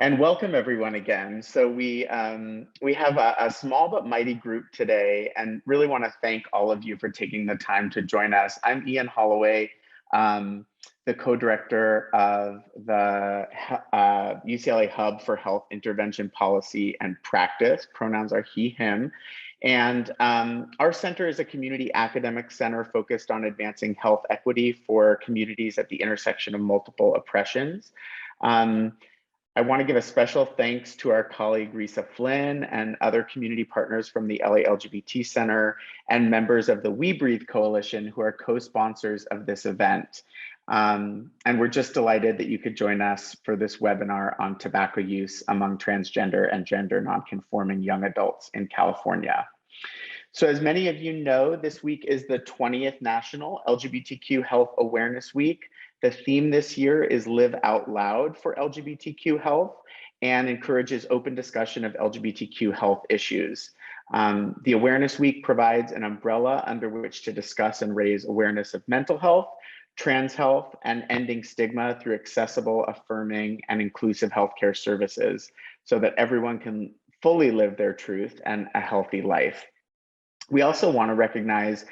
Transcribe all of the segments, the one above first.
And welcome everyone again. So we have a small but mighty group today, and really want to thank all of you for taking the time to join us. I'm Ian Holloway, the co-director of the UCLA Hub for Health Intervention Policy and Practice. Pronouns are he, him. And our center is a community academic center focused on advancing health equity for communities at the intersection of multiple oppressions. I want to give a special thanks to our colleague Risa Flynn and other community partners from the LA LGBT Center and members of the WeBreathe Coalition who are co-sponsors of this event. And we're just delighted that you could join us for this webinar on tobacco use among transgender and gender nonconforming young adults in California. So as many of you know, this week is the 20th National LGBTQ Health Awareness Week. The theme this year is Live Out Loud for LGBTQ health and encourages open discussion of LGBTQ health issues. The Awareness Week provides an umbrella under which to discuss and raise awareness of mental health, trans health, and ending stigma through accessible, affirming, and inclusive healthcare services so that everyone can fully live their truth and a healthy life. We also want to recognize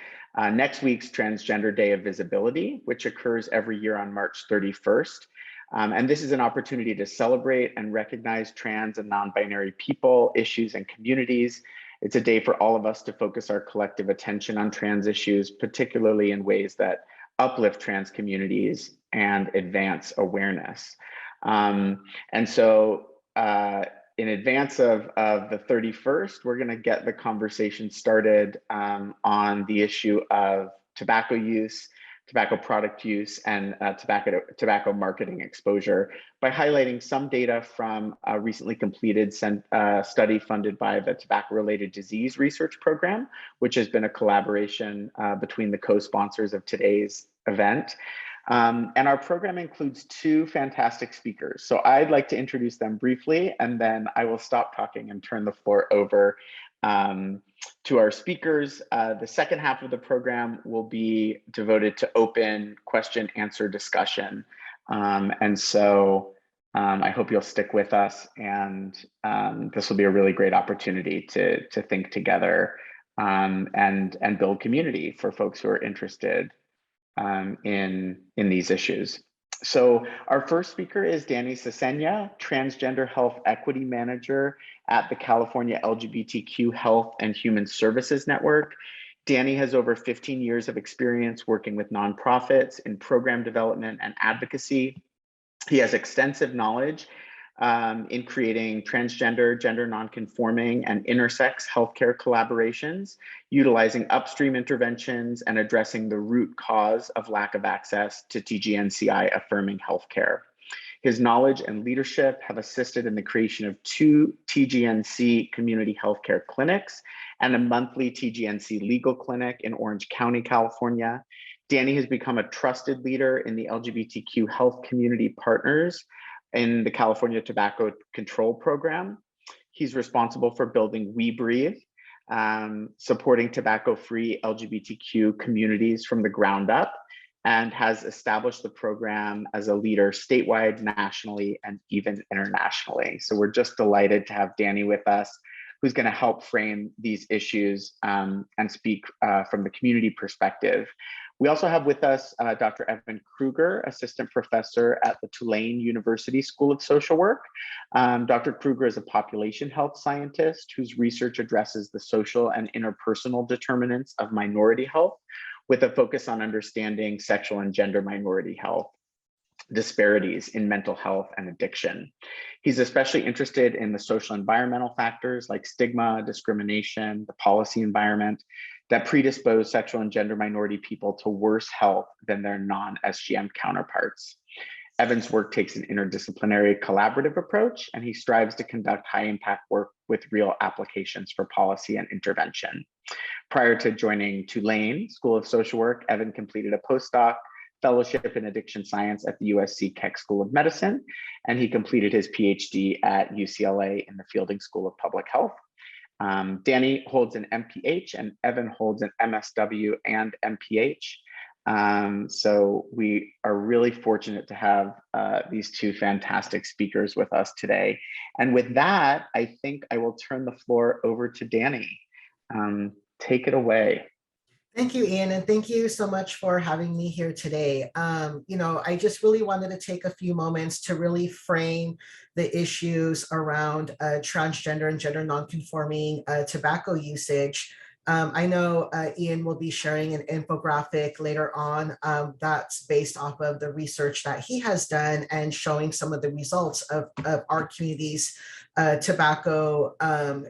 next week's Transgender Day of Visibility, which occurs every year on March 31st. And this is an opportunity to celebrate and recognize trans and non-binary people, issues, and communities. It's a day for all of us to focus our collective attention on trans issues, particularly in ways that uplift trans communities and advance awareness. And so in advance of the 31st, we're going to get the conversation started on the issue of tobacco use, tobacco product use, and tobacco marketing exposure by highlighting some data from a recently completed study funded by the Tobacco-Related Disease Research Program, which has been a collaboration between the co-sponsors of today's event. And our program includes two fantastic speakers. So I'd like to introduce them briefly, and then I will stop talking and turn the floor over to our speakers. The second half of the program will be devoted to open question answer discussion. And so I hope you'll stick with us, and this will be a really great opportunity to think together and build community for folks who are interested in these issues. So our first speaker is Dannie Ceseña, Transgender Health Equity Manager at the California LGBTQ Health and Human Services Network. Dannie has over 15 years of experience working with nonprofits in program development and advocacy. He has extensive knowledge in creating transgender, gender nonconforming, and intersex healthcare collaborations, utilizing upstream interventions and addressing the root cause of lack of access to TGNCI affirming healthcare. His knowledge and leadership have assisted in the creation of 2 TGNC community healthcare clinics and a monthly TGNC legal clinic in Orange County, California. Dannie has become a trusted leader in the LGBTQ health community partners in the California Tobacco Control Program. He's responsible for building WeBreathe, supporting tobacco-free LGBTQ communities from the ground up, and has established the program as a leader statewide, nationally, and even internationally. So we're just delighted to have Dannie with us, who's going to help frame these issues and speak from the community perspective. We also have with us Dr. Evan Kruger, Assistant Professor at the Tulane University School of Social Work. Dr. Kruger is a population health scientist whose research addresses the social and interpersonal determinants of minority health, with a focus on understanding sexual and gender minority health disparities in mental health and addiction. He's especially interested in the social environmental factors like stigma, discrimination, the policy environment that predispose sexual and gender minority people to worse health than their non-SGM counterparts. Evan's work takes an interdisciplinary collaborative approach, and he strives to conduct high impact work with real applications for policy and intervention. Prior to joining Tulane School of Social Work, Evan completed a postdoc fellowship in addiction science at the USC Keck School of Medicine, and he completed his PhD at UCLA in the Fielding School of Public Health. Dannie holds an MPH and Evan holds an MSW and MPH. So we are really fortunate to have these two fantastic speakers with us today. And with that, I think I will turn the floor over to Dannie. Take it away. Thank you, Ian, and thank you so much for having me here today. I just really wanted to take a few moments to really frame the issues around transgender and gender nonconforming tobacco usage. I know Ian will be sharing an infographic later on that's based off of the research that he has done and showing some of the results of our community's tobacco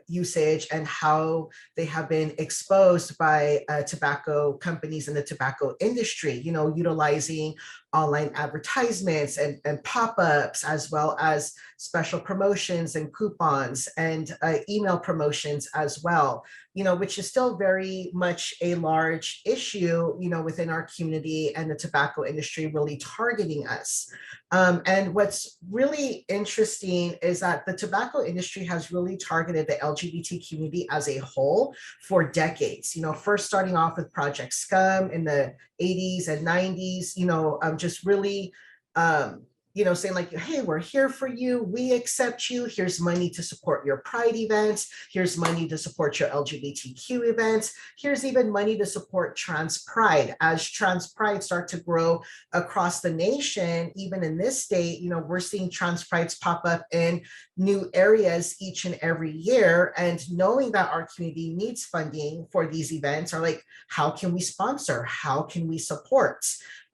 usage and how they have been exposed by tobacco companies in the tobacco industry, utilizing online advertisements and pop-ups, as well as special promotions and coupons and email promotions as well, which is still very much a large issue, within our community and the tobacco industry really targeting us. And what's really interesting is that the tobacco industry has really targeted the LGBT community as a whole for decades, first starting off with Project Scum in the 80s and 90s, just really, saying like, hey, we're here for you. We accept you. Here's money to support your Pride events. Here's money to support your LGBTQ events. Here's even money to support Trans Pride. As Trans Pride start to grow across the nation, even in this state, we're seeing Trans Prides pop up in new areas each and every year. And knowing that our community needs funding for these events are like, how can we sponsor? How can we support?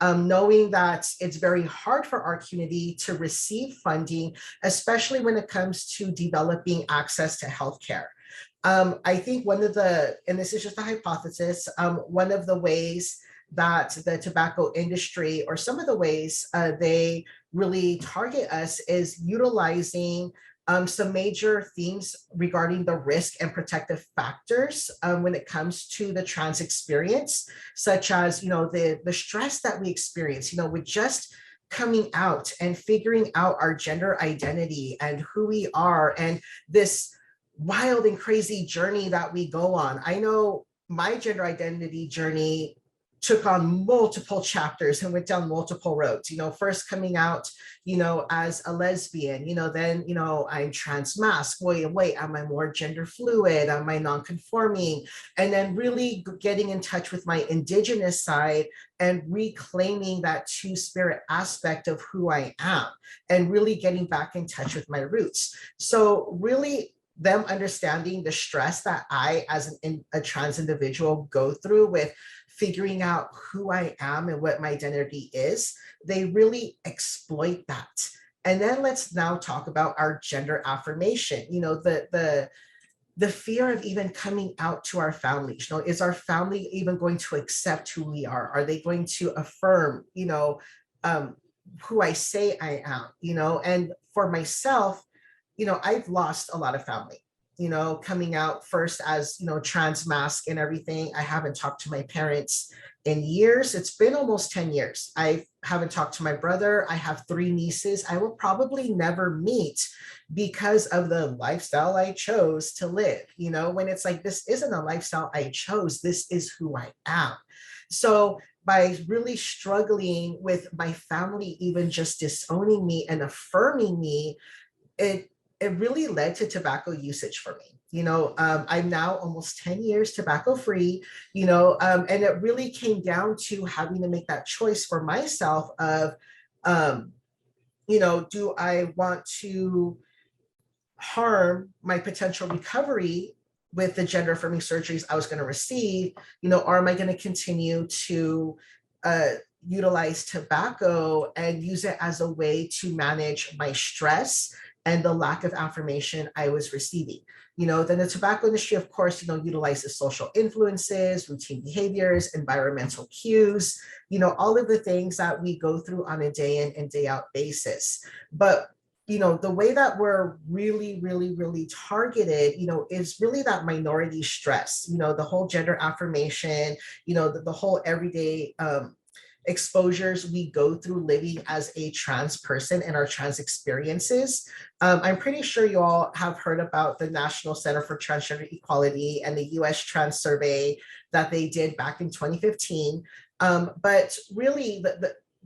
Knowing that it's very hard for our community to receive funding, especially when it comes to developing access to healthcare. I think one of the, and this is just a hypothesis, one of the ways that the tobacco industry, or some of the ways they really target us, is utilizing some major themes regarding the risk and protective factors when it comes to the trans experience, such as, the stress that we experience, with just coming out and figuring out our gender identity and who we are, and this wild and crazy journey that we go on. I know my gender identity journey took on multiple chapters and went down multiple roads, first coming out, as a lesbian, then, I'm trans masc. Wait, am I more gender fluid? Am I non-conforming? And then really getting in touch with my indigenous side and reclaiming that two-spirit aspect of who I am and really getting back in touch with my roots. So really, them understanding the stress that I, as a trans individual, go through with figuring out who I am and what my identity is, they really exploit that. And then let's now talk about our gender affirmation. The fear of even coming out to our family. Is our family even going to accept who we are? Are they going to affirm, who I say I am? And for myself, I've lost a lot of family, coming out first as, trans masc and everything. I haven't talked to my parents in years. It's been almost 10 years. I haven't talked to my brother. I have 3 nieces I will probably never meet because of the lifestyle I chose to live, when it's like, this isn't a lifestyle I chose, this is who I am. So by really struggling with my family, even just disowning me and affirming me, it really led to tobacco usage for me. I'm now almost 10 years tobacco free, and it really came down to having to make that choice for myself of, do I want to harm my potential recovery with the gender affirming surgeries I was going to receive, or am I going to continue to utilize tobacco and use it as a way to manage my stress and the lack of affirmation I was receiving. Then the tobacco industry, of course, utilizes social influences, routine behaviors, environmental cues, all of the things that we go through on a day in and day out basis. But the way that we're really, really, really targeted, is really that minority stress, the whole gender affirmation, the whole everyday exposures we go through living as a trans person and our trans experiences. I'm pretty sure you all have heard about the National Center for Transgender Equality and the US Trans Survey that they did back in 2015. But really,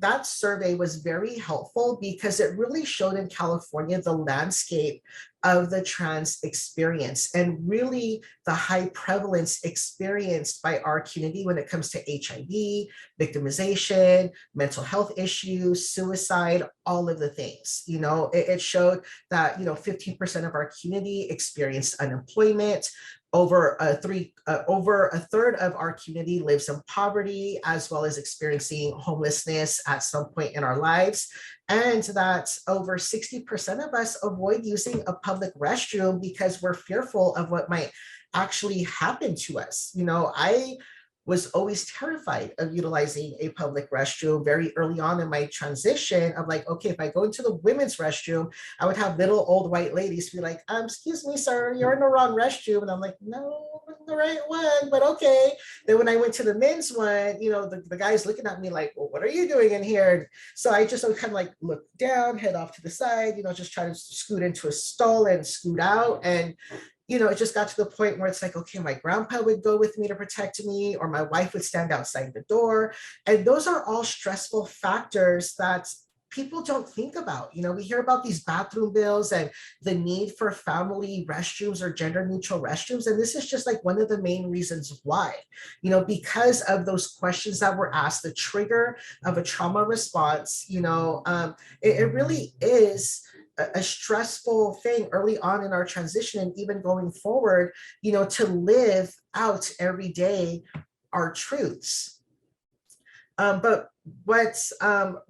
that survey was very helpful because it really showed in California the landscape of the trans experience and really the high prevalence experienced by our community when it comes to HIV, victimization, mental health issues, suicide, all of the things. It showed that 15% of our community experienced unemployment. Over a third of our community lives in poverty, as well as experiencing homelessness at some point in our lives. And that over 60% of us avoid using a public restroom because we're fearful of what might actually happen to us. I was always terrified of utilizing a public restroom very early on in my transition of like, okay, if I go into the women's restroom, I would have little old white ladies be like, excuse me, sir, you're in the wrong restroom. And I'm like, no, I'm in the right one, but okay. Then when I went to the men's one, the guy's looking at me like, well, what are you doing in here? So I just would kind of like look down, head off to the side, just try to scoot into a stall and scoot out. And it just got to the point where it's like, okay, my grandpa would go with me to protect me, or my wife would stand outside the door. And those are all stressful factors that people don't think about. We hear about these bathroom bills and the need for family restrooms or gender neutral restrooms. And this is just like one of the main reasons why, because of those questions that were asked, the trigger of a trauma response, it really is a stressful thing early on in our transition and even going forward, to live out every day our truths. But what's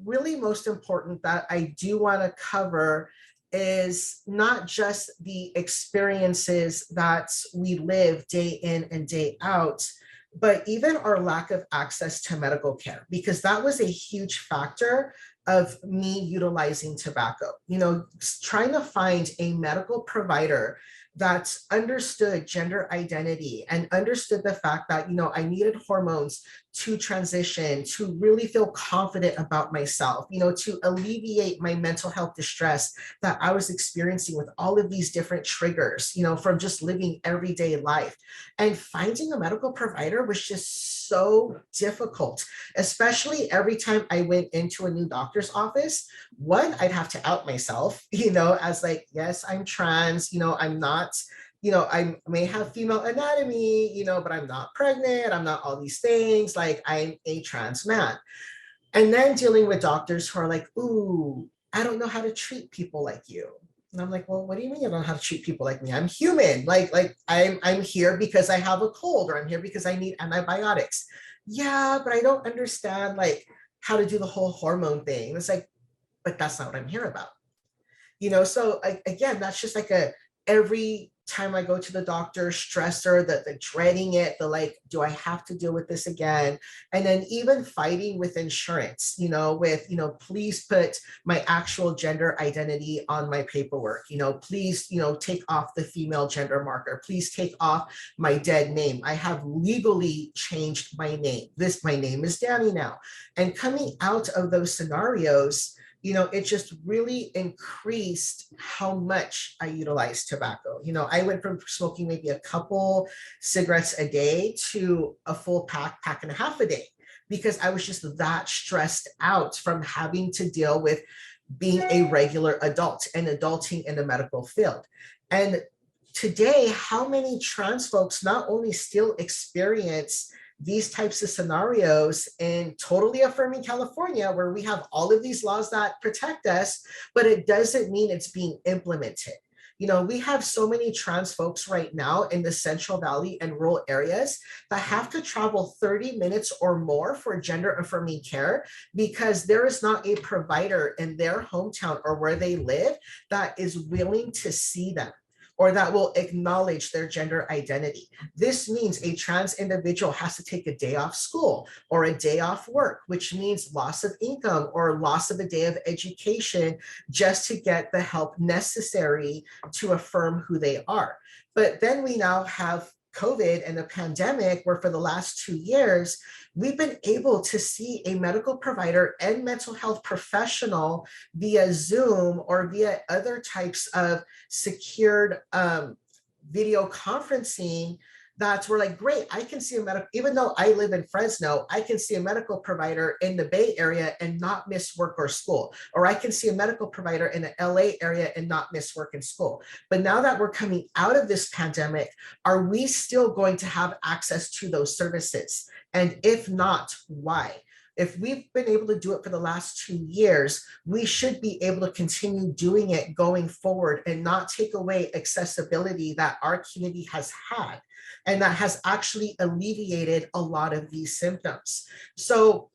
really most important that I do want to cover is not just the experiences that we live day in and day out, but even our lack of access to medical care, because that was a huge factor of me utilizing tobacco. Trying to find a medical provider that understood gender identity and understood the fact that, I needed hormones to transition, to really feel confident about myself, to alleviate my mental health distress that I was experiencing with all of these different triggers, from just living everyday life. And finding a medical provider was just so difficult, especially every time I went into a new doctor's office. One, I'd have to out myself, as like, yes, I'm trans, I'm not, I may have female anatomy, but I'm not pregnant. I'm not all these things. Like, I'm a trans man. And then dealing with doctors who are like, ooh, I don't know how to treat people like you. And I'm like, well, what do you mean you don't know how to treat people like me? I'm human. Like I'm here because I have a cold, or I'm here because I need antibiotics. Yeah, but I don't understand like how to do the whole hormone thing. It's like, but that's not what I'm here about. So again, that's just like every time I go to the doctor, stressor, the dreading it, the like, do I have to deal with this again? And then even fighting with insurance, please put my actual gender identity on my paperwork, please, take off the female gender marker, please take off my dead name. I have legally changed my name. My name is Dannie now. And coming out of those scenarios, it just really increased how much I utilized tobacco. I went from smoking maybe a couple cigarettes a day to a full pack and a half a day, because I was just that stressed out from having to deal with being a regular adult and adulting in the medical field. And today, how many trans folks not only still experience these types of scenarios in totally affirming California, where we have all of these laws that protect us, but it doesn't mean it's being implemented. We have so many trans folks right now in the Central Valley and rural areas that have to travel 30 minutes or more for gender affirming care because there is not a provider in their hometown or where they live that is willing to see them or that will acknowledge their gender identity. This means a trans individual has to take a day off school or a day off work, which means loss of income or loss of a day of education just to get the help necessary to affirm who they are. But then we now have COVID and the pandemic, where for the last 2 years, we've been able to see a medical provider and mental health professional via Zoom or via other types of secured video conferencing that we're like, great, I can see a medical, even though I live in Fresno, I can see a medical provider in the Bay Area and not miss work or school. Or I can see a medical provider in the LA area and not miss work and school. But now that we're coming out of this pandemic, are we still going to have access to those services? And if not, why? If we've been able to do it for the last 2 years, we should be able to continue doing it going forward and not take away accessibility that our community has had and that has actually alleviated a lot of these symptoms. So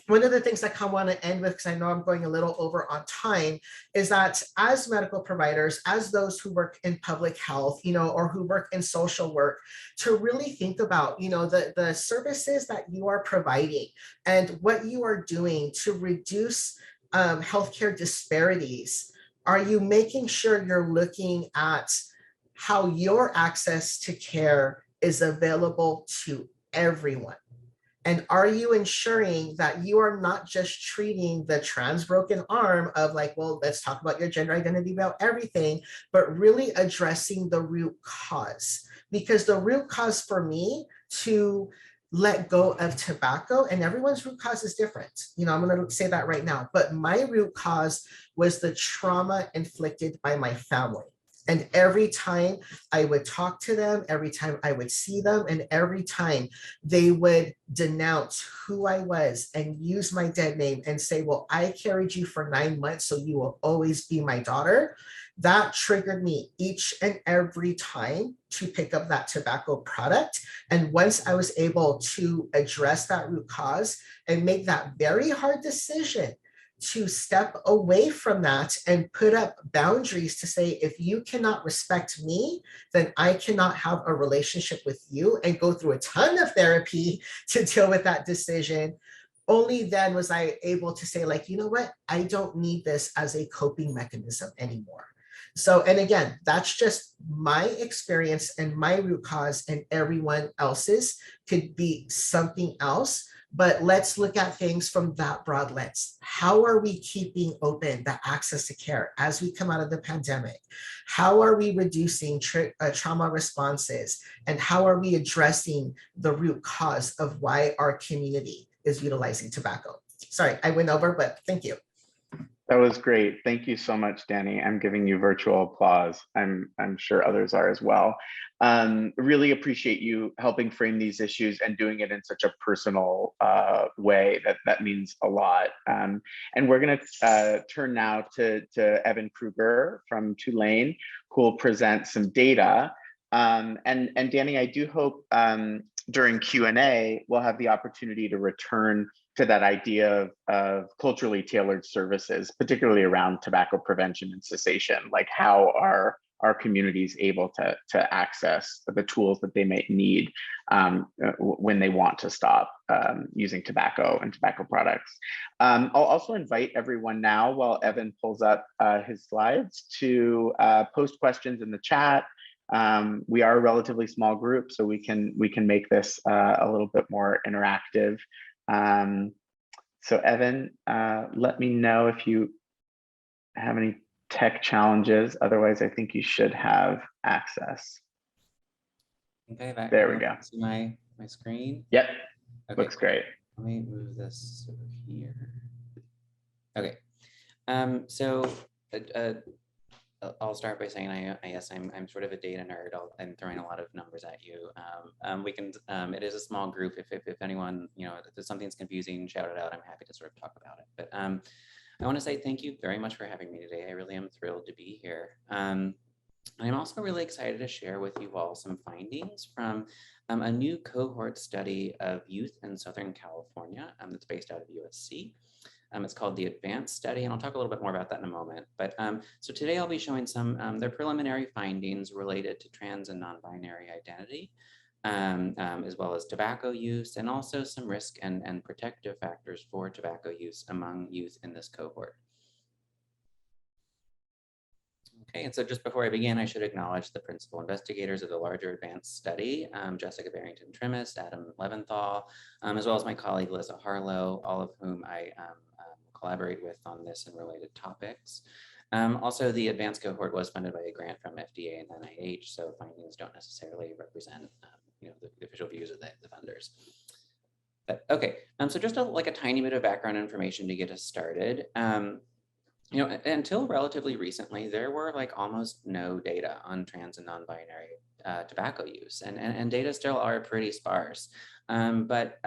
one of the things I kind of want to end with, because I know I'm going a little over on time, is that as medical providers, as those who work in public health, or who work in social work, to really think about, the services that you are providing and what you are doing to reduce healthcare disparities. Are you making sure you're looking at how your access to care is available to everyone? And are you ensuring that you are not just treating the trans broken arm of like, well, let's talk about your gender identity, about everything, but really addressing the root cause? Because the root cause for me to let go of tobacco, and everyone's root cause is different. I'm going to say that right now, but my root cause was the trauma inflicted by my family. And every time I would talk to them, every time I would see them, and every time they would denounce who I was and use my dead name and say, well, I carried you for 9 months, so you will always be my daughter. That triggered me each and every time to pick up that tobacco product. And once I was able to address that root cause and make that very hard decision to step away from that and put up boundaries to say, if you cannot respect me, then I cannot have a relationship with you, and go through a ton of therapy to deal with that decision. Only then was I able to say, like, you know what, I don't need this as a coping mechanism anymore. So, and again, that's just my experience and my root cause, and everyone else's could be something else. But let's look at things from that broad lens. How are we keeping open the access to care as we come out of the pandemic? How are we reducing trauma responses? And how are we addressing the root cause of why our community is utilizing tobacco? Sorry, I went over, but thank you. That was great. Thank you so much, Dannie. I'm giving you virtual applause. I'm sure others are as well. Really appreciate you helping frame these issues and doing it in such a personal way. That means a lot. And we're going to turn now to Evan Kruger from Tulane, who will present some data. And Dannie, I do hope during Q&A, we'll have the opportunity to return to that idea of culturally tailored services, particularly around tobacco prevention and cessation. Like, how are our communities able to access the tools that they may need when they want to stop using tobacco and tobacco products. I'll also invite everyone now, while Evan pulls up his slides, to post questions in the chat. We are a relatively small group, so we can make this a little bit more interactive. So Evan, let me know if you have any tech challenges. Otherwise, I think you should have access. Okay, there we go. See my screen? Yep, okay, looks great. Let me move this over here. Okay, so I'll start by saying I guess I'm sort of a data nerd. I'm throwing a lot of numbers at you. We can. It is a small group. If anyone, if something's confusing, shout it out. I'm happy to sort of talk about it. But I want to say thank you very much for having me today. I really am thrilled to be here. I'm also really excited to share with you all some findings from a new cohort study of youth in Southern California that's based out of USC. It's called the Advanced Study, and I'll talk a little bit more about that in a moment. But so today I'll be showing some their preliminary findings related to trans and non-binary identity, as well as tobacco use, and also some risk and protective factors for tobacco use among youth in this cohort. Okay, and so just before I begin, I should acknowledge the principal investigators of the larger advanced study, Jessica Barrington-Trimmis, Adam Leventhal, as well as my colleague, Liza Harlow, all of whom I collaborate with on this and related topics. Also, the advanced cohort was funded by a grant from FDA and NIH, so findings don't necessarily represent the official views of the funders. But okay, so just a tiny bit of background information to get us started. Until relatively recently, there were almost no data on trans and non-binary tobacco use, and data still are pretty sparse. But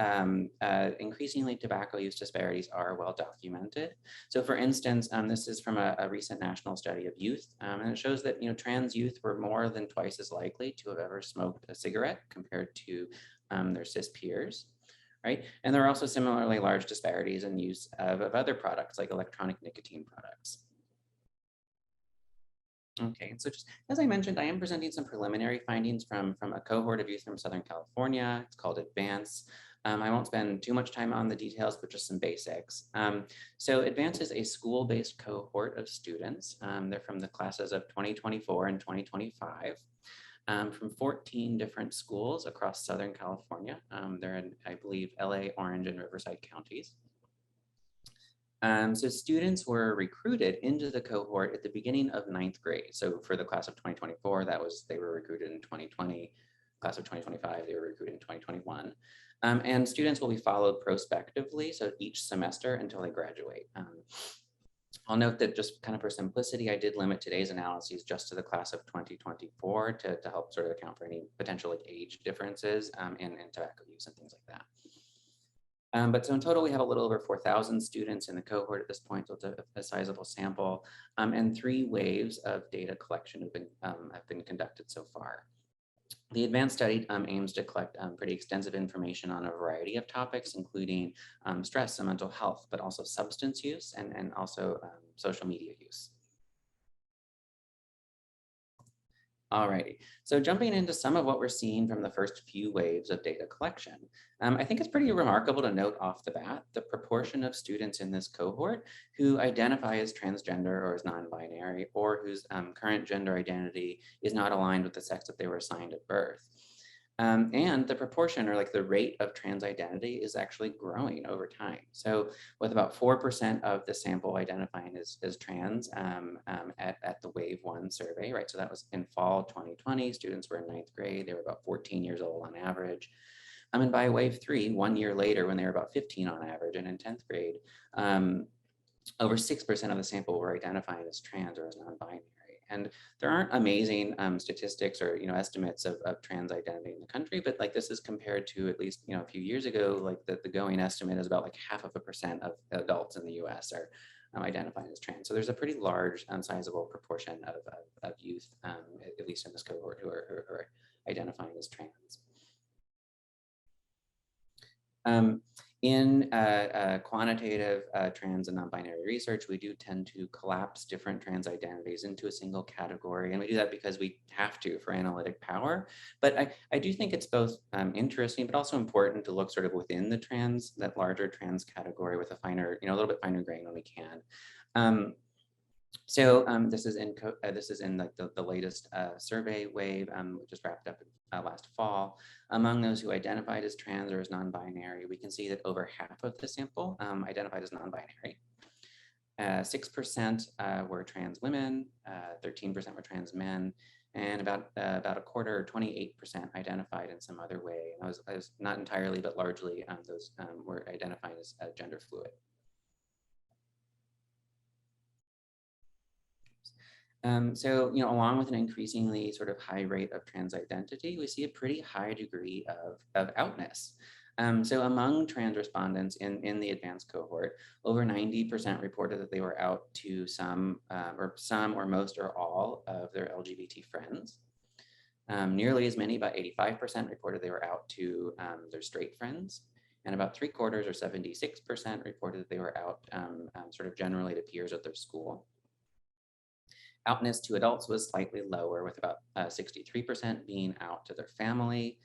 increasingly, tobacco use disparities are well documented. So, for instance, this is from a recent national study of youth, and it shows that trans youth were more than twice as likely to have ever smoked a cigarette compared to their cis peers. Right. And there are also similarly large disparities in use of other products like electronic nicotine products. Okay, so just as I mentioned, I am presenting some preliminary findings from a cohort of youth from Southern California. It's called Advance. I won't spend too much time on the details, but just some basics. So Advance is a school-based cohort of students. They're from the classes of 2024 and 2025. From 14 different schools across Southern California. They're in, I believe, LA, Orange, and Riverside counties. So students were recruited into the cohort at the beginning of 9th grade. So for the class of 2024, they were recruited in 2020. Class of 2025, they were recruited in 2021. And students will be followed prospectively, so each semester until they graduate. I'll note that just kind of for simplicity, I did limit today's analyses just to the class of 2024 to help sort of account for any potential age differences in tobacco use and things like that. But so in total, we have a little over 4,000 students in the cohort at this point, so it's a sizable sample, and 3 waves of data collection have been conducted so far. The advanced study aims to collect pretty extensive information on a variety of topics, including stress and mental health, but also substance use and also social media use. Alrighty, so jumping into some of what we're seeing from the first few waves of data collection, I think it's pretty remarkable to note off the bat the proportion of students in this cohort who identify as transgender or as non-binary, or whose current gender identity is not aligned with the sex that they were assigned at birth. And the proportion, or the rate of trans identity, is actually growing over time. So with about 4% of the sample identifying as trans at the Wave 1 survey, right? So that was in fall 2020, students were in 9th grade, they were about 14 years old on average. And by Wave 3, 1 year later, when they were about 15 on average and in 10th grade, over 6% of the sample were identifying as trans or as non-binary. And there aren't amazing statistics or estimates of trans identity in the country, but this is compared to at least a few years ago, the going estimate is about 0.5% of adults in the U.S. are identifying as trans. So there's a pretty large, sizable proportion of youth, at least in this cohort, who are identifying as trans. In quantitative trans and non-binary research, we do tend to collapse different trans identities into a single category. And we do that because we have to for analytic power. But I do think it's both interesting, but also important to look sort of within that larger trans category with a finer, a little bit finer grain when we can. So this is in the latest survey wave, just wrapped up last fall. Among those who identified as trans or as non-binary, we can see that over half of the sample identified as non-binary. 6% were trans women, 13% were trans men, and about a quarter, or 28%, identified in some other way. And I was not entirely, but largely, those were identified as gender fluid. So, along with an increasingly sort of high rate of trans identity, we see a pretty high degree of outness. So among trans respondents in the advanced cohort, over 90% reported that they were out to some or most or all of their LGBT friends. Nearly as many, about 85%, reported they were out to their straight friends. And about 3/4, or 76%, reported that they were out sort of generally to peers at their school. Outness to adults was slightly lower, with about 63% being out to their family,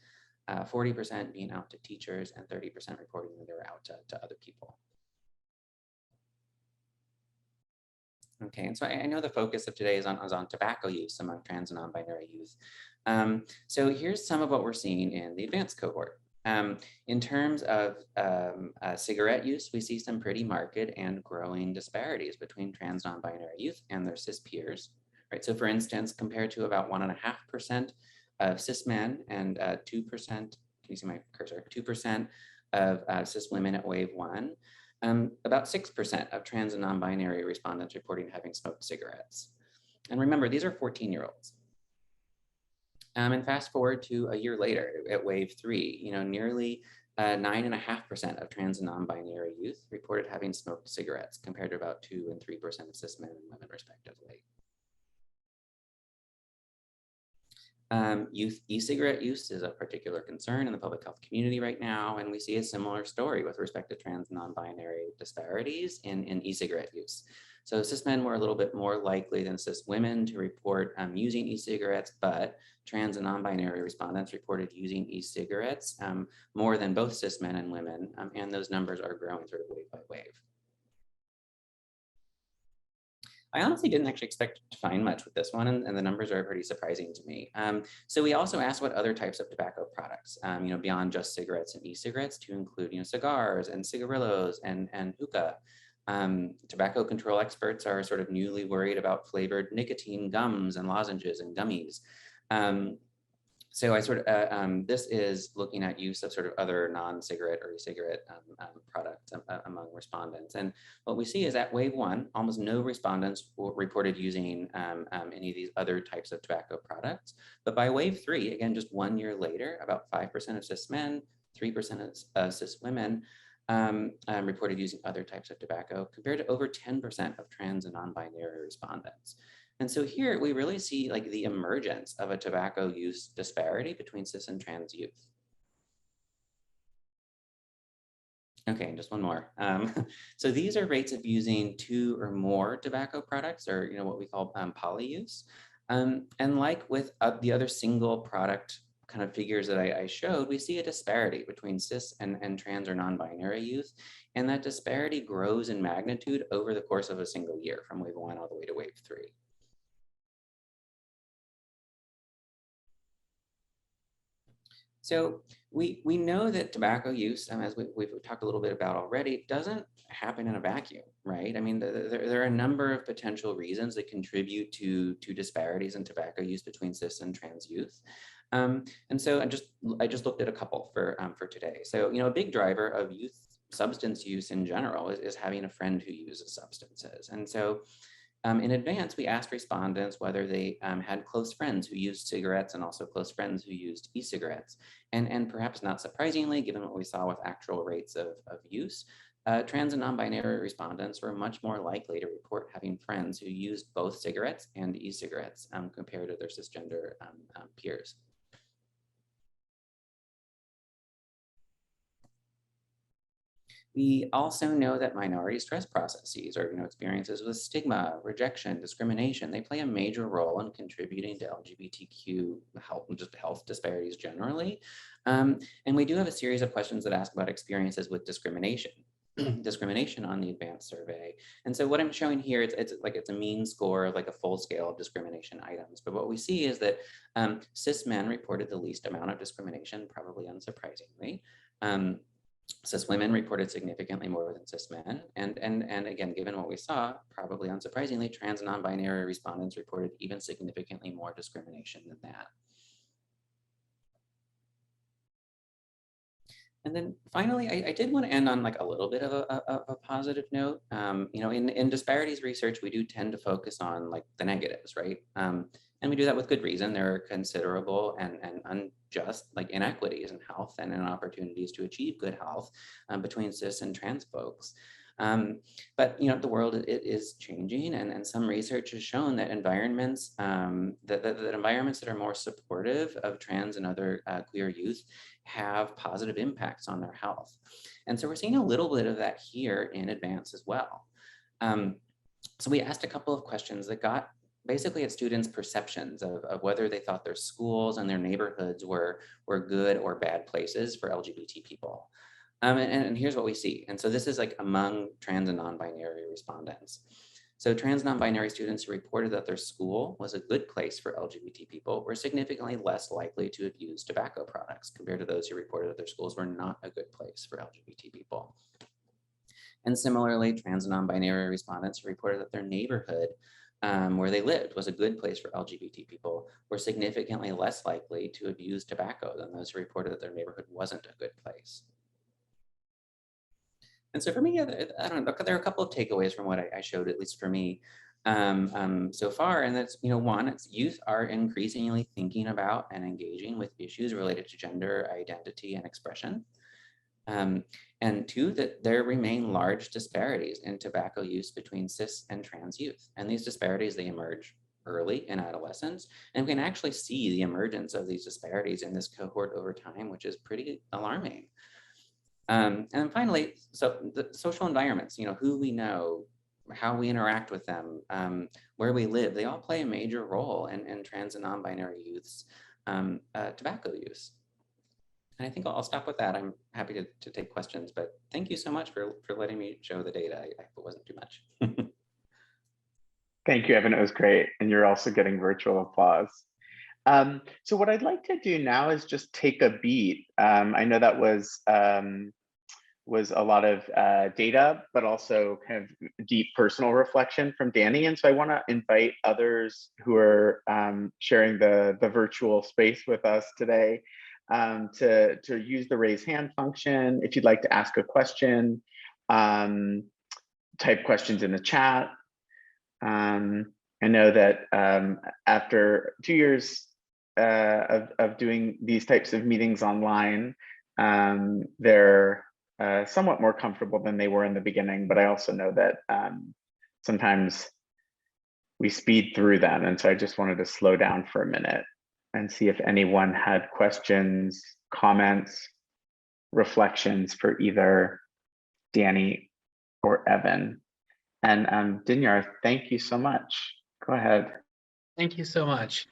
40% being out to teachers, and 30% reporting that they were out to other people. Okay, and so I know the focus of today is on tobacco use among trans and non-binary youth. So here's some of what we're seeing in the advanced cohort. In terms of cigarette use, we see some pretty marked and growing disparities between trans non-binary youth and their cis peers. Right. So for instance, compared to about 1.5% of cis men and 2%, can you see my cursor? 2% of cis women at wave 1. About 6% of trans and non-binary respondents reporting having smoked cigarettes. And remember, these are 14-year-olds. And fast forward to a year later at wave 3, you know, nearly 9.5% of trans and non-binary youth reported having smoked cigarettes, compared to about 2 and 3% of cis men and women, respectively. Youth e-cigarette use is a particular concern in the public health community right now, and we see a similar story with respect to trans non-binary disparities in e-cigarette use. So cis men were a little bit more likely than cis women to report using e-cigarettes, but trans and non-binary respondents reported using e-cigarettes more than both cis men and women, and those numbers are growing sort of wave by wave. I honestly didn't actually expect to find much with this one, and the numbers are pretty surprising to me. So we also asked what other types of tobacco products, you know, beyond just cigarettes and e-cigarettes, to include, you know, cigars and cigarillos and hookah. Tobacco control experts are sort of newly worried about flavored nicotine gums and lozenges and gummies. So I sort of, this is looking at use of sort of other non-cigarette or e-cigarette products among respondents. And what we see is at wave 1, almost no respondents reported using any of these other types of tobacco products. But by wave 3, again, just 1 year later, about 5% of cis men, 3% of cis women reported using other types of tobacco, compared to over 10% of trans and non-binary respondents. And so here we really see like the emergence of a tobacco use disparity between cis and trans youth. Okay, just one more. So these are rates of using 2 or more tobacco products, or you know what we call polyuse. And like with the other single product kind of figures that I showed, we see a disparity between cis and trans or non-binary youth, and that disparity grows in magnitude over the course of a single year, from wave 1 all the way to wave 3. So we know that tobacco use, as we've talked a little bit about already, doesn't happen in a vacuum, right? I mean, there are a number of potential reasons that contribute to disparities in tobacco use between cis and trans youth. And so I just looked at a couple for today. So, you know, a big driver of youth substance use in general is having a friend who uses substances. And so in advance, we asked respondents whether they had close friends who used cigarettes and also close friends who used e-cigarettes. And perhaps not surprisingly, given what we saw with actual rates of use, trans and non-binary respondents were much more likely to report having friends who used both cigarettes and e-cigarettes compared to their cisgender peers. We also know that minority stress processes, or experiences with stigma, rejection, discrimination, they play a major role in contributing to LGBTQ health disparities generally. And we do have a series of questions that ask about experiences with discrimination. Discrimination on the advanced survey. And so what I'm showing here, it's a mean score of like a full scale of discrimination items. But what we see is that cis men reported the least amount of discrimination, probably unsurprisingly. Cis women reported significantly more than cis men. And again, given what we saw, probably unsurprisingly, trans and non-binary respondents reported even significantly more discrimination than that. And then finally, I did want to end on like a little bit of a positive note. In disparities research, we do tend to focus on like the negatives, right? And we do that with good reason. There are considerable and unjust like inequities in health and in opportunities to achieve good health between cis and trans folks. But the world is changing, and some research has shown that environments that environments that are more supportive of trans and other queer youth have positive impacts on their health. And so we're seeing a little bit of that here in Advance as well. So we asked a couple of questions that got basically at students' perceptions of whether they thought their schools and their neighborhoods were good or bad places for LGBT people. And here's what we see. And so this is like among trans and non-binary respondents. So trans non-binary students who reported that their school was a good place for LGBT people were significantly less likely to have used tobacco products compared to those who reported that their schools were not a good place for LGBT people. And similarly, trans and non-binary respondents who reported that their neighborhood where they lived was a good place for LGBT people were significantly less likely to abuse tobacco than those who reported that their neighborhood wasn't a good place. And so for me, I don't know, there are a couple of takeaways from what I showed, at least for me, so far. And that's, one, it's youth are increasingly thinking about and engaging with issues related to gender identity and expression. And two, that there remain large disparities in tobacco use between cis and trans youth. And these disparities, they emerge early in adolescence. And we can actually see the emergence of these disparities in this cohort over time, which is pretty alarming. And then finally, so the social environments, who we know, how we interact with them, where we live, they all play a major role in trans and non-binary youth's tobacco use. And I think I'll stop with that. I'm happy to take questions, but thank you so much for letting me show the data. I hope it wasn't too much. Thank you, Evan. It was great. And you're also getting virtual applause. So what I'd like to do now is just take a beat. I know that was a lot of data, but also kind of deep personal reflection from Dannie. And so I want to invite others who are sharing the virtual space with us today to use the raise hand function. If you'd like to ask a question, type questions in the chat. I know that after 2 years of doing these types of meetings online, they're somewhat more comfortable than they were in the beginning, but I also know that sometimes we speed through them. And so I just wanted to slow down for a minute and see if anyone had questions, comments, reflections for either Dannie or Evan. And Dinyar, thank you so much. Go ahead. Thank you so much.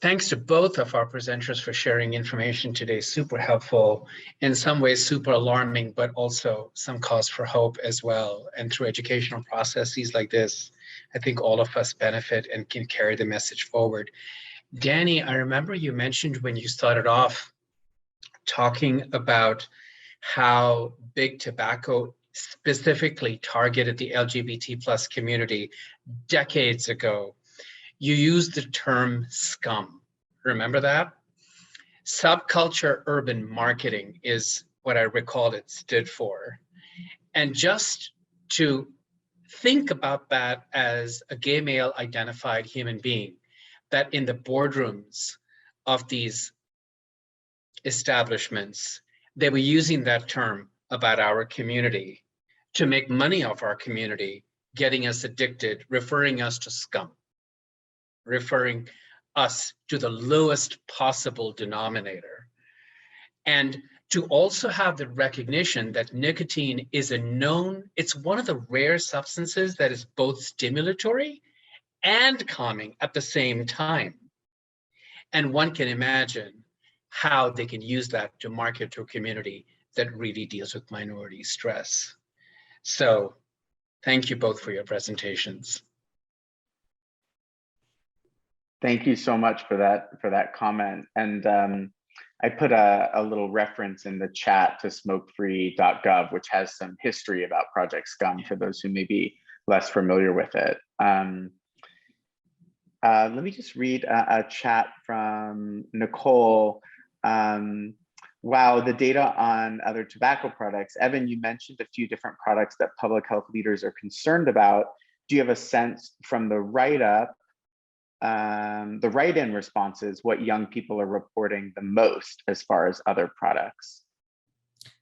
Thanks to both of our presenters for sharing information today. Super helpful, in some ways super alarming, but also some cause for hope as well. And through educational processes like this, I think all of us benefit and can carry the message forward. Dannie, I remember you mentioned when you started off talking about how big tobacco specifically targeted the LGBT plus community decades ago. You used the term scum. Remember that? Subculture urban marketing is what I recall it stood for. And just to think about that as a gay male identified human being, that in the boardrooms of these establishments, they were using that term about our community to make money off our community, getting us addicted, referring us to scum, referring us to the lowest possible denominator. And to also have the recognition that nicotine is it's one of the rare substances that is both stimulatory and calming at the same time. And one can imagine how they can use that to market to a community that really deals with minority stress. So thank you both for your presentations. Thank you so much for that comment. And I put a little reference in the chat to smokefree.gov, which has some history about Project Scum for those who may be less familiar with it. Let me just read a chat from Nicole. Wow, the data on other tobacco products. Evan, you mentioned a few different products that public health leaders are concerned about. Do you have a sense from the write-up, the write-in responses, what young people are reporting the most as far as other products?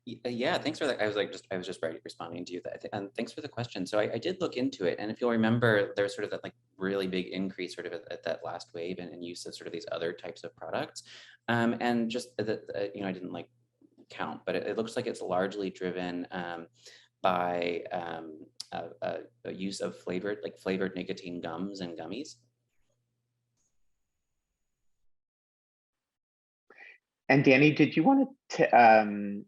Yeah, thanks for that. I was just responding to you. And thanks for the question. So I did look into it, and if you'll remember, there was sort of that really big increase sort of at that last wave in use of sort of these other types of products, and just that I didn't count, but it looks like it's largely driven by a use of flavored nicotine gums and gummies. And Dannie, did you want to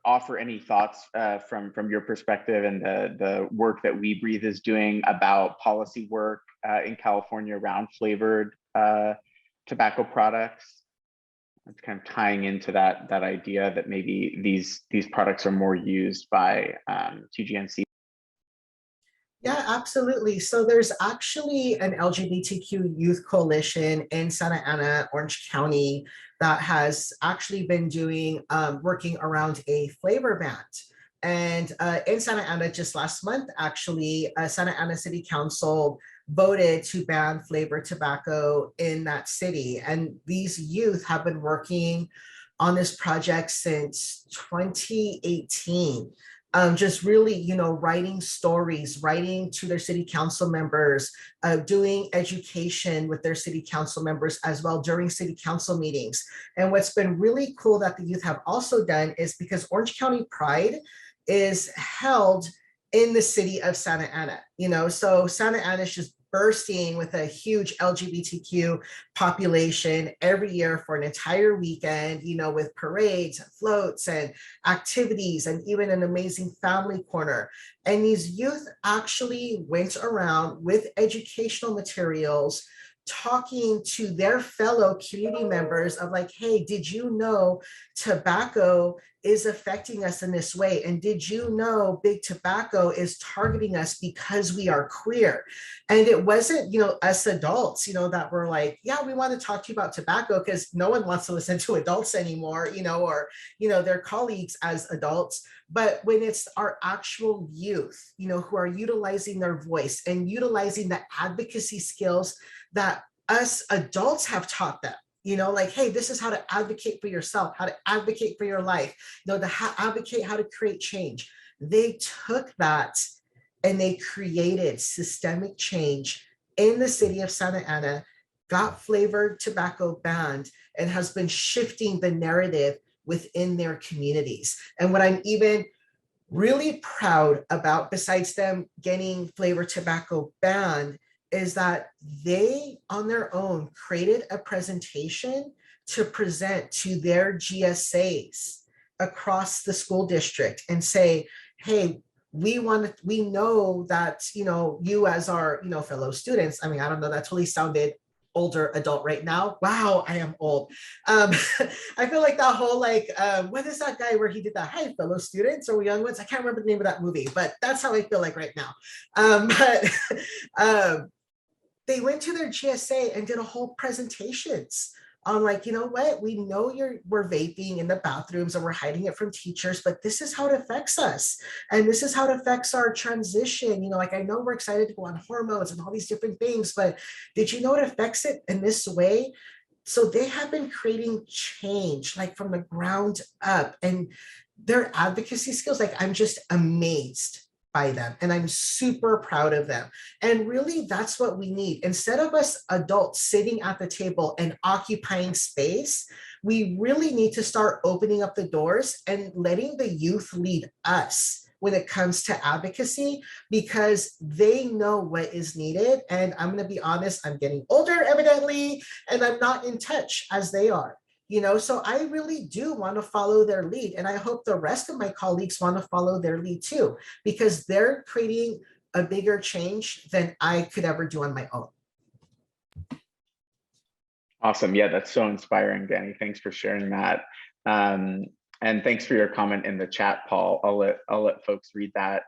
offer any thoughts from your perspective and the work that WeBreathe is doing about policy work in California around flavored tobacco products? It's kind of tying into that idea that maybe these products are more used by TGNC. Yeah, absolutely. So there's actually an LGBTQ youth coalition in Santa Ana, Orange County, that has actually been doing working around a flavor ban. And in Santa Ana, just last month, actually, Santa Ana City Council voted to ban flavor tobacco in that city. And these youth have been working on this project since 2018, just really, writing stories, writing to their city council members, doing education with their city council members as well during city council meetings. And what's been really cool that the youth have also done is, because Orange County Pride is held in the city of Santa Ana, so Santa Ana is just bursting with a huge LGBTQ population every year for an entire weekend, with parades and floats and activities and even an amazing family corner. And these youth actually went around with educational materials talking to their fellow community members of like, hey, did you know tobacco is affecting us in this way? And did you know big tobacco is targeting us because we are queer? And it wasn't, us adults, that were like, yeah, we want to talk to you about tobacco, because no one wants to listen to adults anymore, or, their colleagues as adults. But when it's our actual youth, who are utilizing their voice and utilizing the advocacy skills that us adults have taught them, like, hey, this is how to advocate for yourself, how to advocate for your life, advocate how to create change. They took that and they created systemic change in the city of Santa Ana, got flavored tobacco banned, and has been shifting the narrative within their communities. And what I'm even really proud about, besides them getting flavored tobacco banned, is that they on their own created a presentation to present to their GSAs across the school district and say, hey, we know that, you as our, fellow students, I mean, I don't know, that totally sounded older adult right now. Wow, I am old. I feel like that whole, what is that guy where he did that? Hi, fellow students or young ones? I can't remember the name of that movie, but that's how I feel like right now. But they went to their GSA and did a whole presentations on like, what, we know we're vaping in the bathrooms and we're hiding it from teachers, but this is how it affects us. And this is how it affects our transition. Like, I know we're excited to go on hormones and all these different things, but did you know it affects it in this way? So they have been creating change, like from the ground up, and their advocacy skills, like, I'm just amazed by them. And I'm super proud of them. And really, that's what we need. Instead of us adults sitting at the table and occupying space, we really need to start opening up the doors and letting the youth lead us when it comes to advocacy, because they know what is needed. And I'm going to be honest, I'm getting older, evidently, and I'm not in touch as they are. So I really do want to follow their lead. And I hope the rest of my colleagues want to follow their lead too, because they're creating a bigger change than I could ever do on my own. Awesome. Yeah, that's so inspiring, Danny. Thanks for sharing that. And thanks for your comment in the chat, Paul. I'll let folks read that.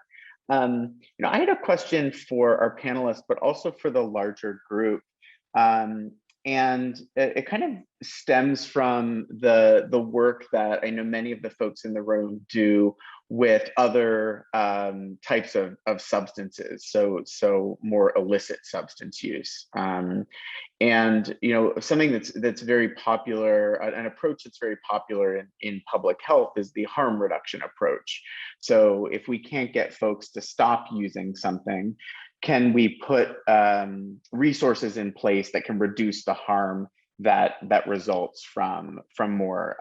I had a question for our panelists, but also for the larger group. And it kind of stems from the work that I know many of the folks in the room do with other types of substances, so more illicit substance use. And something that's very popular, an approach that's very popular in public health is the harm reduction approach. So if we can't get folks to stop using something, can we put resources in place that can reduce the harm that results from more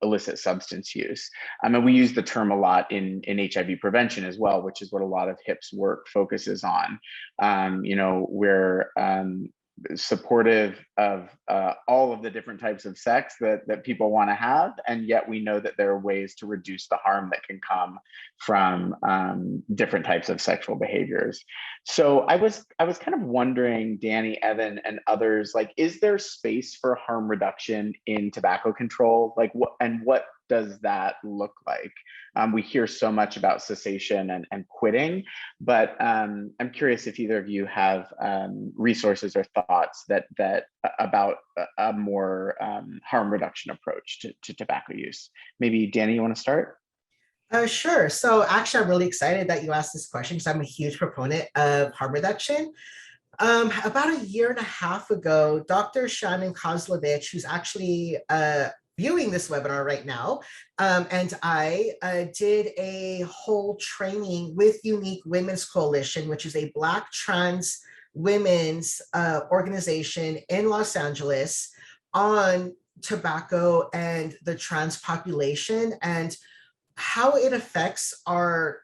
illicit substance use? I mean, we use the term a lot in HIV prevention as well, which is what a lot of HIP's work focuses on. We're supportive of all of the different types of sex that people want to have, and yet we know that there are ways to reduce the harm that can come from different types of sexual behaviors. So I was kind of wondering, Danny, Evan, and others, like, is there space for harm reduction in tobacco control? Like, what does that look like? We hear so much about cessation and quitting, but I'm curious if either of you have resources or thoughts that about a more harm reduction approach to tobacco use. Maybe Danny, you want to start? Sure. So actually, I'm really excited that you asked this question because I'm a huge proponent of harm reduction. About a year and a half ago, Dr. Shannon Kozlovich, who's actually viewing this webinar right now, and I did a whole training with Unique Women's Coalition, which is a Black trans women's organization in Los Angeles, on tobacco and the trans population and how it affects our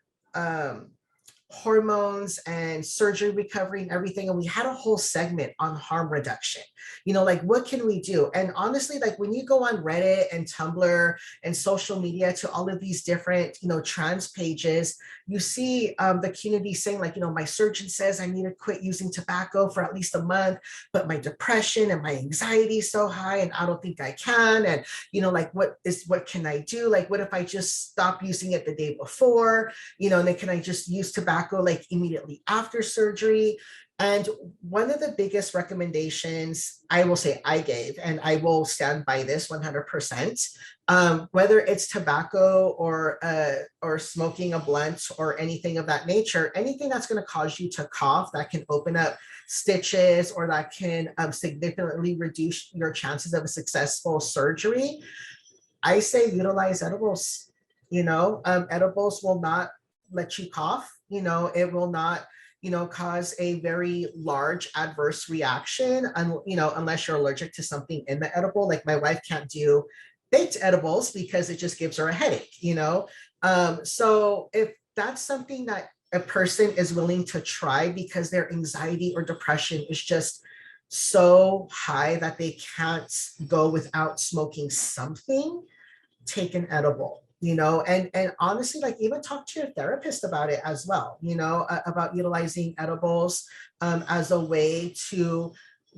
hormones and surgery recovery and everything. And we had a whole segment on harm reduction, like what can we do? And honestly, like when you go on Reddit and Tumblr and social media to all of these different, trans pages, you see the community saying like, my surgeon says I need to quit using tobacco for at least a month, but my depression and my anxiety is so high and I don't think I can. And, like what can I do? Like, what if I just stop using it the day before, and then can I just use tobacco like immediately after surgery? And one of the biggest recommendations I will say I gave, and I will stand by this 100%, whether it's tobacco or smoking a blunt or anything of that nature, anything that's going to cause you to cough, that can open up stitches or that can significantly reduce your chances of a successful surgery, I say utilize edibles. Edibles will not let you cough. It will not cause a very large adverse reaction, unless you're allergic to something in the edible. Like my wife can't do baked edibles because it just gives her a headache, so if that's something that a person is willing to try because their anxiety or depression is just so high that they can't go without smoking something, take an edible. And honestly, like even talk to your therapist about it as well, about utilizing edibles as a way to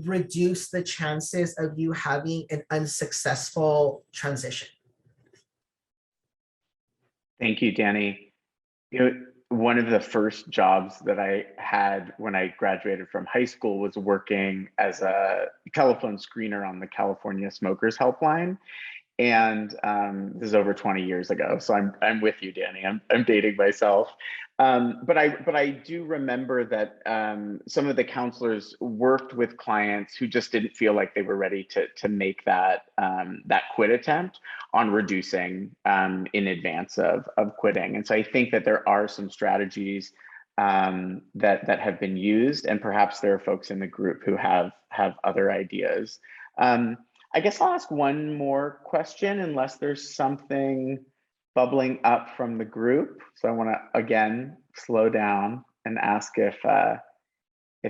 reduce the chances of you having an unsuccessful transition. Thank you, Danny. One of the first jobs that I had when I graduated from high school was working as a telephone screener on the California Smokers Helpline. And this is over 20 years ago, so I'm with you, Danny. I'm dating myself, but I do remember that some of the counselors worked with clients who just didn't feel like they were ready to make that quit attempt on reducing in advance of quitting. And so I think that there are some strategies that have been used, and perhaps there are folks in the group who have other ideas. I guess I'll ask one more question unless there's something bubbling up from the group. So I want to again slow down and ask if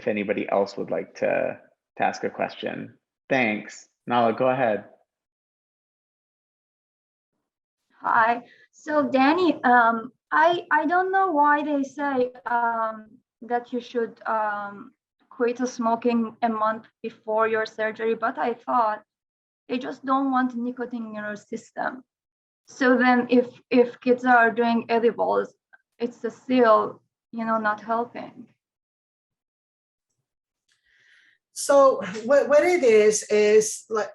anybody else would like to ask a question. Thanks. Nala, go ahead. Hi. So Danny, I don't know why they say that you should quit smoking a month before your surgery, but I thought they just don't want nicotine in your system. So then if kids are doing edibles, it's still, not helping. So what it is like,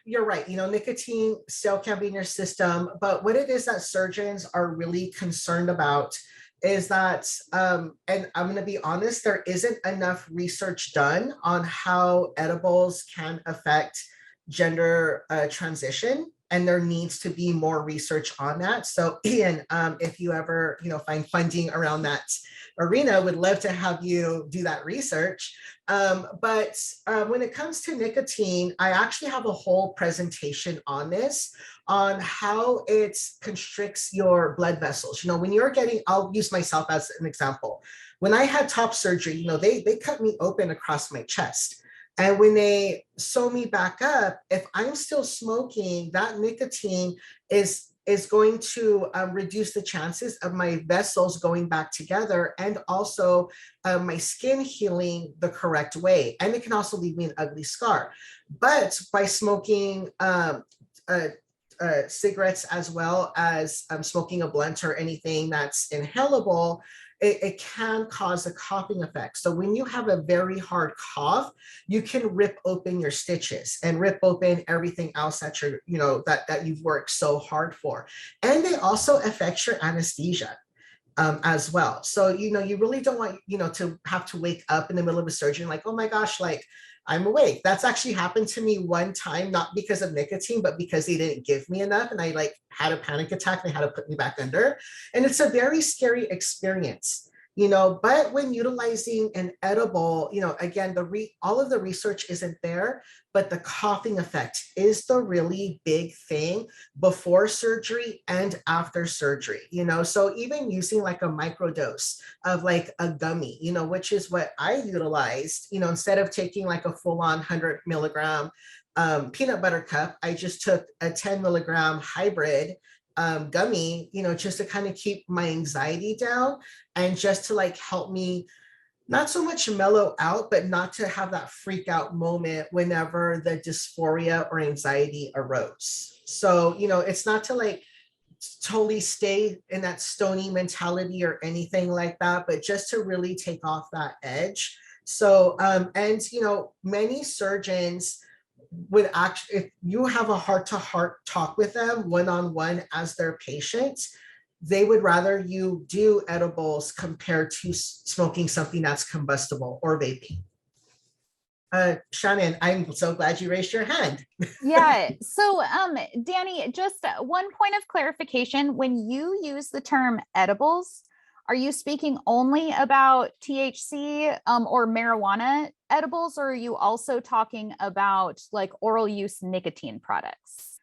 you're right, nicotine still can be in your system, but what it is that surgeons are really concerned about is that, and I'm going to be honest, there isn't enough research done on how edibles can affect gender transition, and there needs to be more research on that. So Ian, if you ever find funding around that arena, would love to have you do that research. But when it comes to nicotine, I actually have a whole presentation on this, on how it constricts your blood vessels. When you're getting, I'll use myself as an example. When I had top surgery, they cut me open across my chest. And when they sew me back up, if I'm still smoking, that nicotine is going to reduce the chances of my vessels going back together, and also my skin healing the correct way. And it can also leave me an ugly scar. But by smoking cigarettes as well as smoking a blunt or anything that's inhalable, it can cause a coughing effect. So when you have a very hard cough, you can rip open your stitches and rip open everything else that you're, that you've worked so hard for. And they also affect your anesthesia as well. So, you really don't want, to have to wake up in the middle of a surgery like, oh my gosh, like I'm awake. That's actually happened to me one time, not because of nicotine, but because they didn't give me enough. And I like had a panic attack and they had to put me back under. And it's a very scary experience. But when utilizing an edible, again, all of the research isn't there, but the coughing effect is the really big thing before surgery and after surgery, so even using like a microdose of like a gummy, which is what I utilized, instead of taking like a full-on 100 milligram peanut butter cup, I just took a 10 milligram hybrid gummy, just to kind of keep my anxiety down and just to like help me not so much mellow out, but not to have that freak out moment whenever the dysphoria or anxiety arose. So, it's not to like totally stay in that stony mentality or anything like that, but just to really take off that edge. So, and, many surgeons would actually, if you have a heart-to-heart talk with them one-on-one as their patient, they would rather you do edibles compared to smoking something that's combustible or vaping. Shannon, I'm so glad you raised your hand. Yeah. So, Dannie, just one point of clarification. When you use the term edibles, are you speaking only about THC or marijuana edibles, or are you also talking about like oral use nicotine products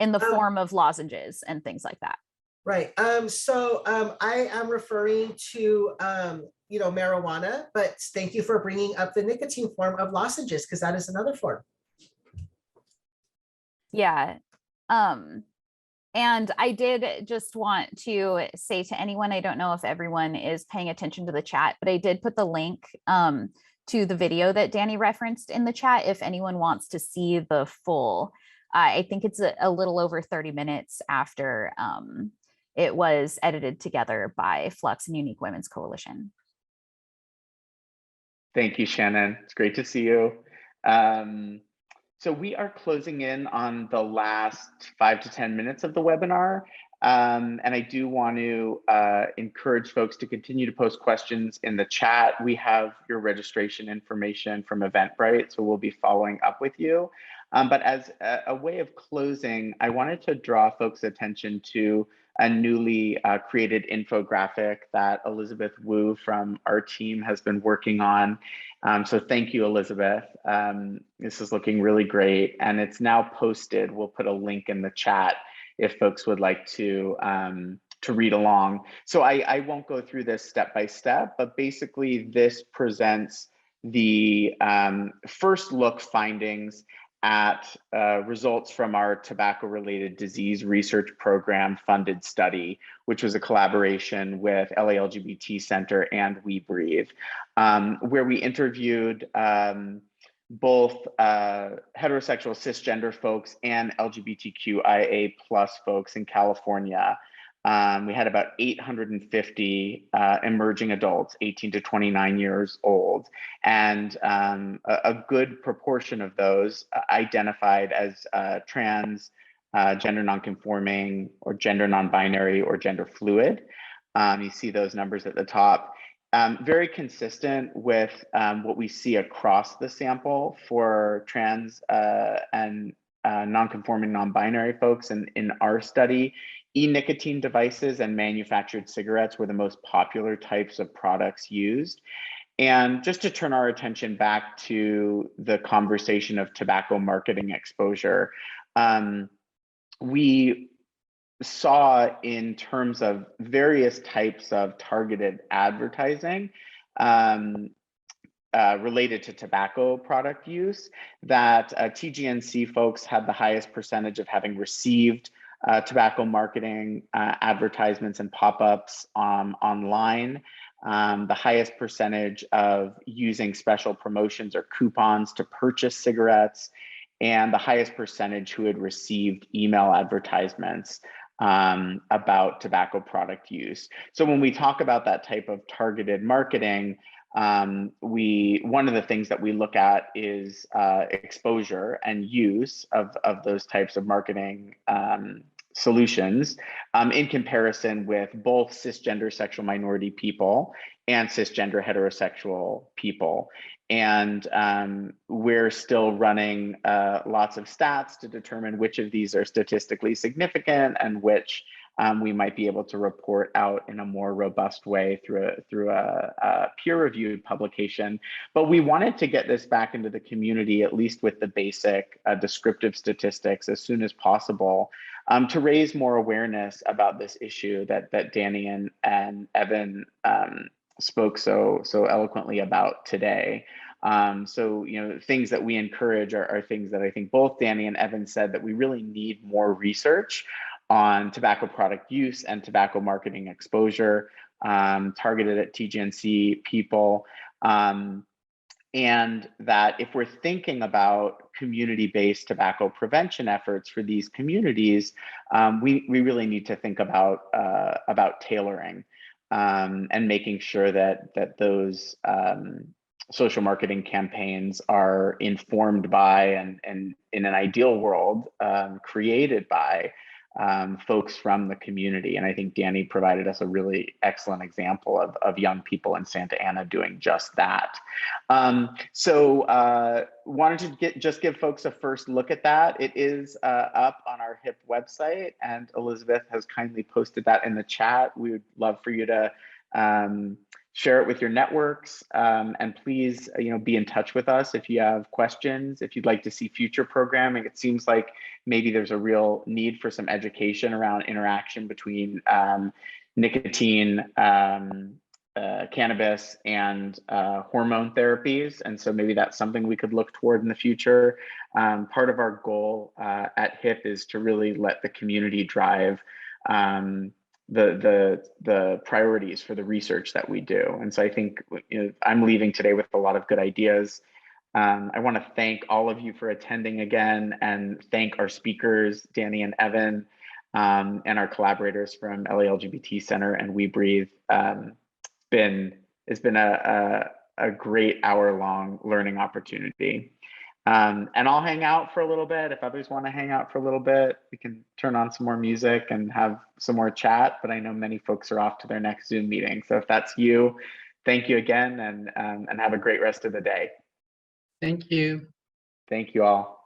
in the form of lozenges and things like that? Right. So I am referring to, marijuana, but thank you for bringing up the nicotine form of lozenges, because that is another form. Yeah. And I did just want to say to anyone, I don't know if everyone is paying attention to the chat, but I did put the link to the video that Dannie referenced in the chat if anyone wants to see the full. I think it's a little over 30 minutes after it was edited together by Flux and Unique Women's Coalition. Thank you, Shannon. It's great to see you. So we are closing in on the last 5 to 10 minutes of the webinar. And I do want to encourage folks to continue to post questions in the chat. We have your registration information from Eventbrite, so we'll be following up with you. But as a way of closing, I wanted to draw folks' attention to a newly created infographic that Elizabeth Wu from our team has been working on. So thank you, Elizabeth. This is looking really great, and it's now posted. We'll put a link in the chat if folks would like to read along. So I won't go through this step by step, but basically this presents the first look findings at results from our tobacco-related disease research program funded study, which was a collaboration with LA LGBT Center and WeBreathe, where we interviewed both heterosexual cisgender folks and LGBTQIA+ folks in California. We had about 850 emerging adults, 18 to 29 years old, and a good proportion of those identified as trans, gender non-conforming, or gender non-binary, or gender fluid. You see those numbers at the top. Very consistent with what we see across the sample for trans and non-conforming, non-binary folks in our study. E-nicotine devices and manufactured cigarettes were the most popular types of products used. And just to turn our attention back to the conversation of tobacco marketing exposure, we saw in terms of various types of targeted advertising related to tobacco product use, that TGNC folks had the highest percentage of having received tobacco marketing advertisements and pop-ups online, the highest percentage of using special promotions or coupons to purchase cigarettes, and the highest percentage who had received email advertisements about tobacco product use. So when we talk about that type of targeted marketing, one of the things that we look at is exposure and use of those types of marketing solutions in comparison with both cisgender sexual minority people and cisgender heterosexual people. And we're still running lots of stats to determine which of these are statistically significant and which we might be able to report out in a more robust way through a peer-reviewed publication. But we wanted to get this back into the community, at least with the basic descriptive statistics, as soon as possible, to raise more awareness about this issue that Dannie and Evan spoke so eloquently about today. So, things that we encourage are things that I think both Dannie and Evan said, that we really need more research on tobacco product use and tobacco marketing exposure targeted at TGNC people. And that if we're thinking about community-based tobacco prevention efforts for these communities, we really need to think about tailoring and making sure that those social marketing campaigns are informed by and in an ideal world created by folks from the community. And I think Dannie provided us a really excellent example of young people in Santa Ana doing just that. So wanted to just give folks a first look at that. It is up on our HIP website, and Elizabeth has kindly posted that in the chat. We would love for you to share it with your networks, and please, be in touch with us if you have questions, if you'd like to see future programming. It seems like maybe there's a real need for some education around interaction between nicotine, cannabis, and hormone therapies. And so maybe that's something we could look toward in the future. Part of our goal at HIP is to really let the community drive the priorities for the research that we do. And so I think I'm leaving today with a lot of good ideas. I want to thank all of you for attending again, and thank our speakers, Dannie and Evan, and our collaborators from LA LGBT Center and WeBreathe. It's been a great hour-long learning opportunity. And I'll hang out for a little bit. If others want to hang out for a little bit, we can turn on some more music and have some more chat, but I know many folks are off to their next Zoom meeting. So if that's you, thank you again, and have a great rest of the day. Thank you. Thank you all.